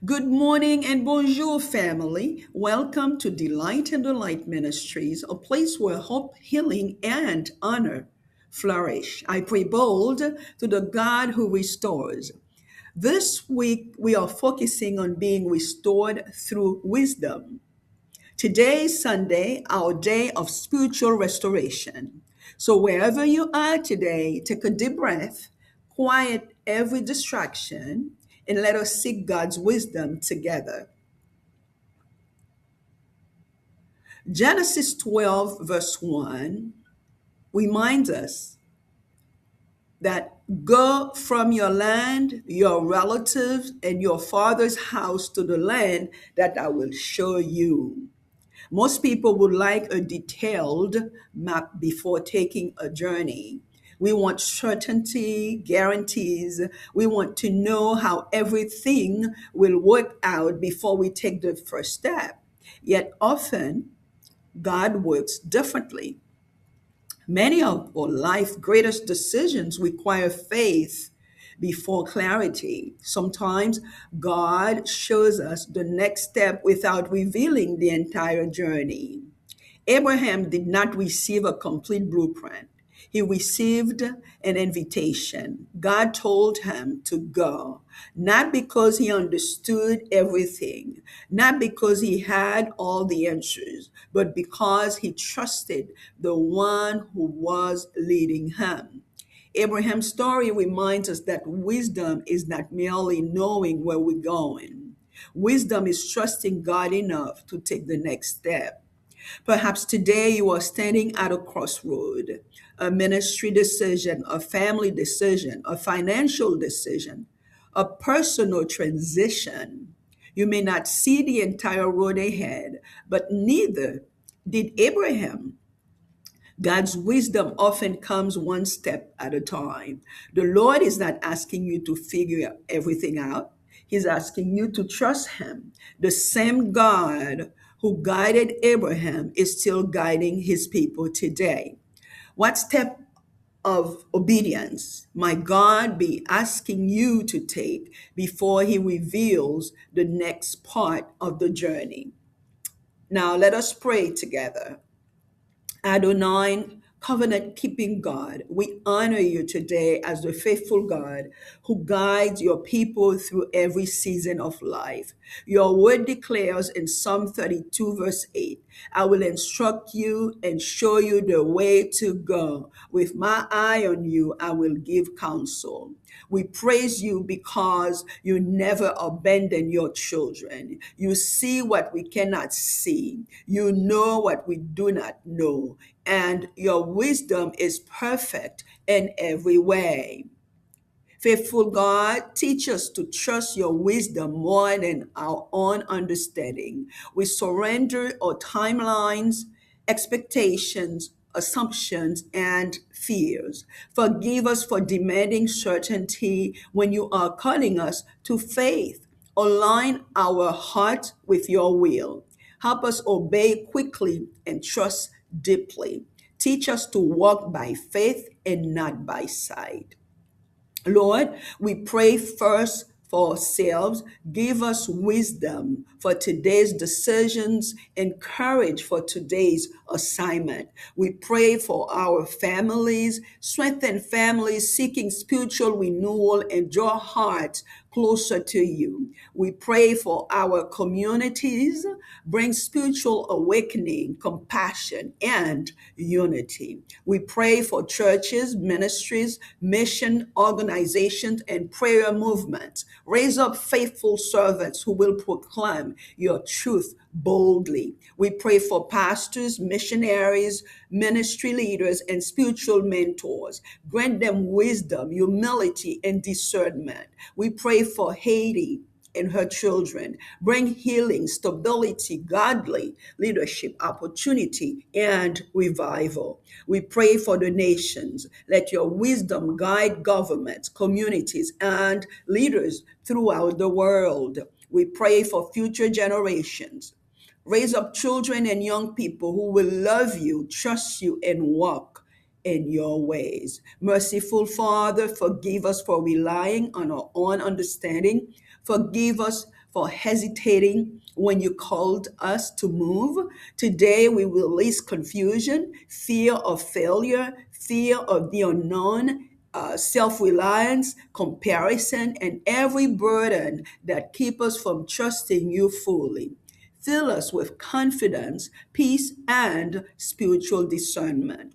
Good morning and bonjour, family. Welcome to Delight and Delight Ministries, a place where hope, healing, and honor flourish. I pray bold to the God who restores. This week, we are focusing on being restored through wisdom. Today is Sunday, our day of spiritual restoration. So, wherever you are today, take a deep breath, quiet every distraction, and let us seek God's wisdom together. Genesis 12, verse 1 reminds us that go from your land, your relatives, and your father's house to the land that I will show you. Most people would like a detailed map before taking a journey. We want certainty, guarantees. We want to know how everything will work out before we take the first step. Yet often, God works differently. Many of our life greatest decisions require faith before clarity. Sometimes God shows us the next step without revealing the entire journey. Abraham did not receive a complete blueprint. He received an invitation. God told him to go, not because he understood everything, not because he had all the answers, but because he trusted the one who was leading him. Abraham's story reminds us that wisdom is not merely knowing where we're going. Wisdom is trusting God enough to take the next step. Perhaps today you are standing at a crossroad, a ministry decision, a family decision, a financial decision, a personal transition. You may not see the entire road ahead, but neither did Abraham. God's wisdom often comes one step at a time. The Lord is not asking you to figure everything out. He's asking you to trust Him. The same God who guided Abraham is still guiding His people today. What step of obedience might God be asking you to take before He reveals the next part of the journey? Now, let us pray together. Adonai, covenant keeping God, we honor you today as the faithful God who guides your people through every season of life. Your word declares in Psalm 32, verse 8, I will instruct you and show you the way to go. With my eye on you, I will give counsel. We praise you because you never abandon your children. You see what we cannot see. You know what we do not know. And your wisdom is perfect in every way. Faithful God, teach us to trust your wisdom more than our own understanding. We surrender our timelines, expectations, assumptions, and fears. Forgive us for demanding certainty when you are calling us to faith. Align our heart with your will. Help us obey quickly and trust deeply. Teach us to walk by faith and not by sight. Lord, we pray first for ourselves. Give us wisdom for today's decisions and courage for today's assignment. We pray for our families, strengthen families seeking spiritual renewal and draw hearts closer to you. We pray for our communities, bring spiritual awakening, compassion, and unity. We pray for churches, ministries, mission organizations, and prayer movements. Raise up faithful servants who will proclaim your truth boldly. We pray for pastors, missionaries, ministry leaders, and spiritual mentors. Grant them wisdom, humility, and discernment. We pray for Haiti and her children. Bring healing, stability, godly leadership, opportunity, and revival. We pray for the nations. Let your wisdom guide governments, communities, and leaders throughout the world. We pray for future generations. Raise up children and young people who will love you, trust you, and walk in your ways. Merciful Father, forgive us for relying on our own understanding. Forgive us for hesitating when you called us to move. Today, we release confusion, fear of failure, fear of the unknown, self reliance, comparison, and every burden that keep us from trusting you fully. Fill us with confidence, peace, and spiritual discernment.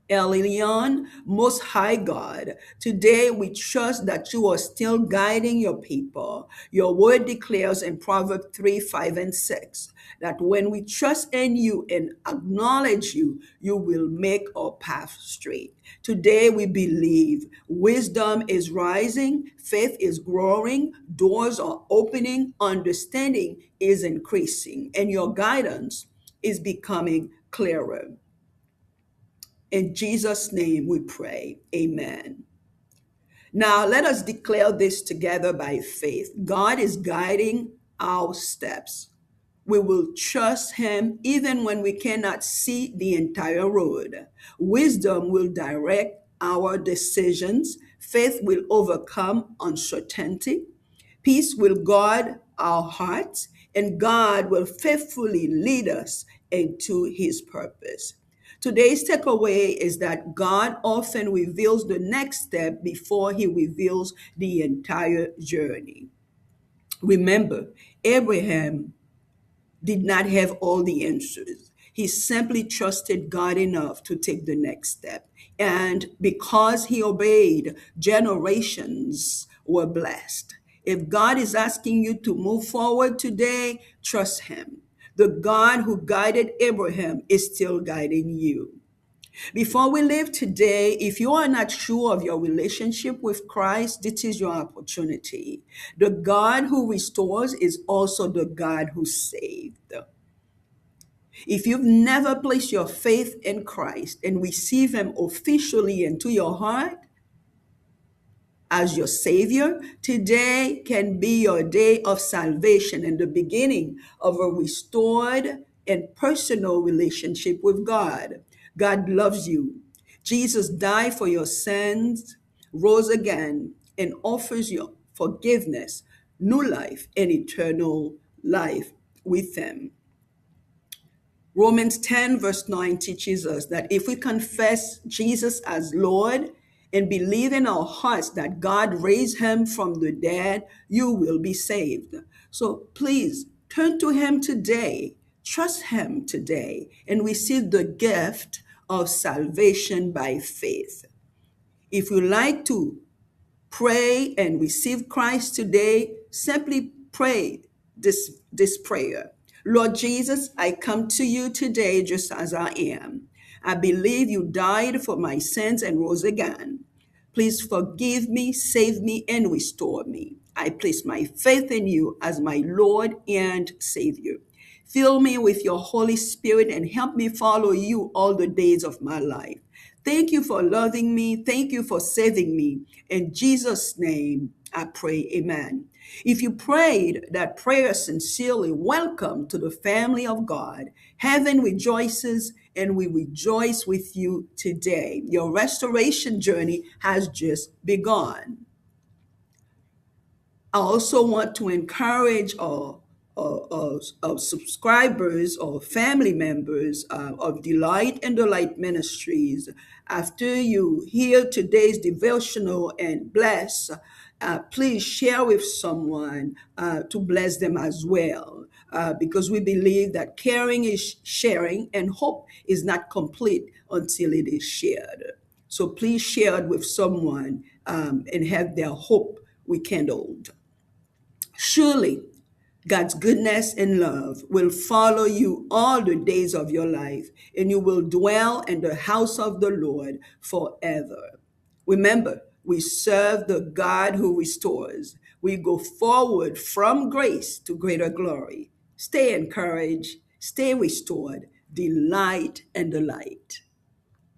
Elyon, Most High God, today we trust that you are still guiding your people. Your word declares in Proverbs 3, 5, and 6 that when we trust in you and acknowledge you, you will make our path straight. Today we believe wisdom is rising, faith is growing, doors are opening, understanding is increasing, and your guidance is becoming clearer. In Jesus' name we pray. Amen. Now let us declare this together by faith. God is guiding our steps. We will trust Him even when we cannot see the entire road. Wisdom will direct our decisions. Faith will overcome uncertainty. Peace will guard our hearts, and God will faithfully lead us into His purpose. Today's takeaway is that God often reveals the next step before He reveals the entire journey. Remember, Abraham did not have all the answers. He simply trusted God enough to take the next step. And because he obeyed, generations were blessed. If God is asking you to move forward today, trust Him. The God who guided Abraham is still guiding you. Before we leave today, if you are not sure of your relationship with Christ, this is your opportunity. The God who restores is also the God who saved. If you've never placed your faith in Christ and receive Him officially into your heart as your Savior, today can be your day of salvation and the beginning of a restored and personal relationship with God. God loves you. Jesus died for your sins, rose again, and offers you forgiveness, new life, and eternal life with Him. Romans 10, verse 9 teaches us that if we confess Jesus as Lord and believe in our hearts that God raised Him from the dead, you will be saved. So please turn to Him today, trust Him today, and receive the gift of salvation by faith. If you like to pray and receive Christ today, simply pray this prayer. Lord Jesus, I come to you today just as I am. I believe you died for my sins and rose again. Please forgive me, save me, and restore me. I place my faith in you as my Lord and Savior. Fill me with your Holy Spirit and help me follow you all the days of my life. Thank you for loving me. Thank you for saving me. In Jesus' name, I pray, amen. If you prayed that prayer sincerely, welcome to the family of God. Heaven rejoices and we rejoice with you today. Your restoration journey has just begun. I also want to encourage our subscribers or family members of Delight and Delight Ministries. After you hear today's devotional and bless, please share with someone to bless them as well. Because we believe that caring is sharing and hope is not complete until it is shared. So please share it with someone and have their hope rekindled. Surely, God's goodness and love will follow you all the days of your life, and you will dwell in the house of the Lord forever. Remember, we serve the God who restores. We go forward from grace to greater glory. Stay encouraged, stay restored, delight and delight.